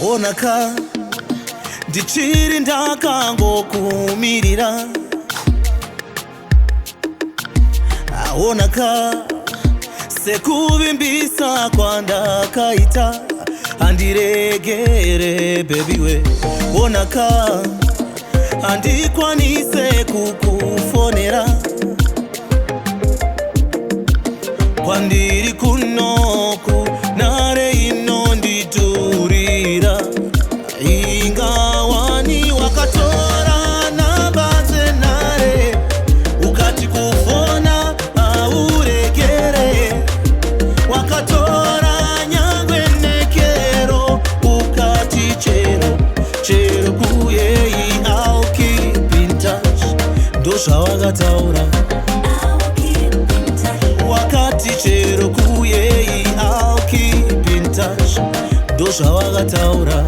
Onaka ndichiri ndakangokumirira. Onaka sekuvimbisa kwandakaita andiregere baby we. Onaka andikwanise kukufonera kwandiri kunoku nare ino nditurira. Ingawani wakatora namba dzenare ukati kufona auregere. Wakatora nyangwe nekero ukati chero chero kuyei I'll keep in touch. Ndozvawakataura wakati chero kuyei I'll keep in touch. Ndozvawakataura.